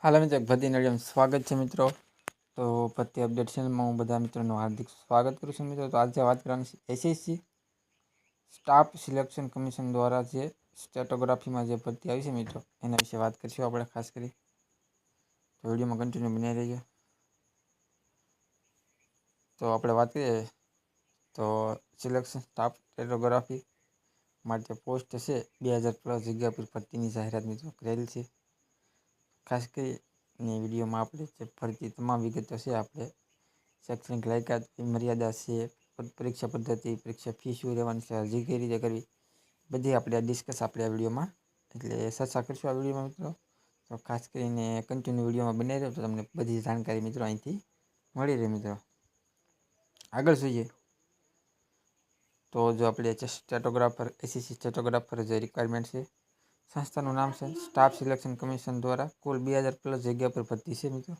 હાલો મિત્રો, ભરતી નડિયામાં સ્વાગત છે મિત્રો. તો ભરતી અપડેટ ચેનલમાં હું બધા મિત્રોનું હાર્દિક સ્વાગત કરું છું મિત્રો. તો આજે વાત કરવાની છે એસએસસી સ્ટાફ સિલેક્શન કમિશન દ્વારા જે સ્ટેટોગ્રાફીમાં જે ભરતી આવી છે મિત્રો, એના વિશે વાત કરીશું આપણે ખાસ કરી. તો વિડીયોમાં કન્ટિન્યુ બની રહીએ. તો આપણે વાત કરીએ તો સિલેક્શન સ્ટાફ સ્ટેટોગ્રાફી માટે પોસ્ટ છે 2000+ જગ્યા પર ભરતીની જાહેરાત મિત્રો કરેલ છે. ખાસ કરીને વિડીયોમાં આપણે જે ભરતી તમામ વિગતો છે, આપણે શૈક્ષણિક લાયકાત, મર્યાદા છે, પરીક્ષા પદ્ધતિ, પરીક્ષા ફી શું રહેવાની છે, અરજી કઈ રીતે કરવી, બધી આપણે ડિસ્કસ આપણે આ વિડીયોમાં એટલે ચર્ચા કરીશું આ વિડીયોમાં મિત્રો. તો ખાસ કરીને કન્ટિન્યુ વિડીયોમાં બનાવી રહ્યો તો તમને બધી જાણકારી મિત્રો અહીંથી મળી રહે મિત્રો. આગળ જોઈએ તો જો આપણે સ્ટેટોગ્રાફર એસએસસી સ્ટેટોગ્રાફર જે રિક્વાયરમેન્ટ છે, સંસ્થાનું નામ છે સ્ટાફ સિલેક્શન કમિશન દ્વારા કુલ 2000+ જગ્યા પર ભરતી છે મિત્રો.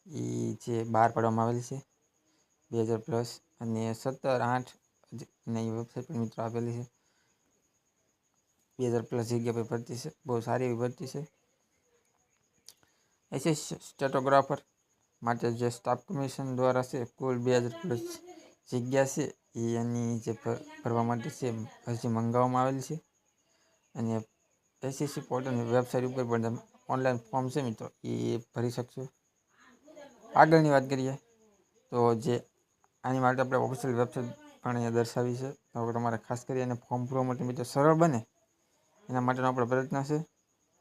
એ જે બહાર પાડવામાં આવેલી છે 2000+, અને 17/8 અને એ વેબસાઇટ પર મિત્રો આપેલી છે. 2000+ જગ્યા પર ભરતી છે, બહુ સારી એવી ભરતી છે. એસએસસી સ્ટેટોગ્રાફર માટે જે સ્ટાફ કમિશન દ્વારા છે કુલ 2000+ જગ્યા છે, એની જે ભરવા માટે છે અરજી મંગાવવામાં આવેલી છે. અને એસએસસી પોર્ટલની વેબસાઇટ ઉપર પણ તમે ઓનલાઈન ફોર્મ છે મિત્રો એ ભરી શકશો. આગળની વાત કરીએ તો જે આની માટે આપણે ઓફિશિયલ વેબસાઇટ પણ અહીંયા દર્શાવી છે. તો તમારે ખાસ કરી અને ફોર્મ ભરવા માટે મિત્રો સરળ બને એના માટેનો આપણો પ્રયત્ન છે.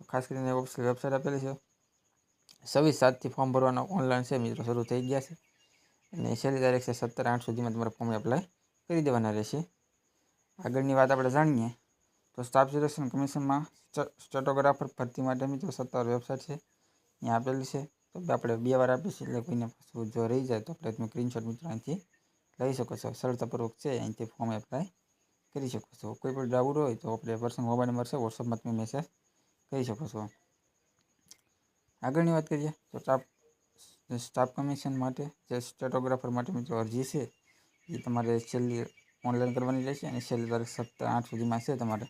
ખાસ કરીને ઓફિશિયલ વેબસાઇટ આપેલી છે. 26/7થી ફોર્મ ભરવાનો ઓનલાઈન છે મિત્રો શરૂ થઈ ગયા છે. અને છેલ્લી તારીખ છે 17/8 સુધીમાં તમારે ફોર્મ એપ્લાય કરી દેવાના રહેશે. આગળની વાત આપણે જાણીએ તો સ્ટાફ સિલેક્શન કમિશનમાં સ્ટેટોગ્રાફર ભરતી માટે મિત્રો સત્તાવાર વેબસાઇટ છે, અહીંયા આપેલી છે. તો આપણે 2 વાર આપીએ છીએ એટલે કોઈને પાછું જો રહી જાય તો આપણે તમે સ્ક્રીનશોટ મિત્રો અહીંથી લઈ શકો છો. સરળતાપૂર્વક છે, અહીંથી ફોર્મ એપ્લાય કરી શકો છો. કોઈ પણ ડાઉટ હોય તો આપણે પર્સનલ મોબાઈલ નંબર છે, વોટ્સઅપમાં તમે મેસેજ કરી શકો છો. આગળની વાત કરીએ તો સ્ટાફ કમિશન માટે જે સ્ટેટોગ્રાફર માટે મિત્રો અરજી છે એ તમારે છેલ્લી ઓનલાઈન કરવાની રહેશે અને છેલ્લી તારીખ 17/8 સુધીમાં છે. તમારે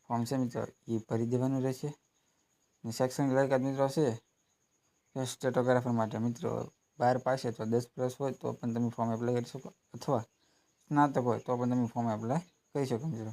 ફોર્મ છે મિત્રો એ ભરી દેવાનું રહેશે. અને શૈક્ષણિક લાયકાત મિત્રો છે સ્ટેટોગ્રાફર માટે મિત્રો 12 પાસ છે તો 10+ હોય તો પણ તમે ફોર્મ એપ્લાય કરી શકો, અથવા સ્નાતક હોય તો પણ તમે ફોર્મ એપ્લાય કરી શકો મિત્રો.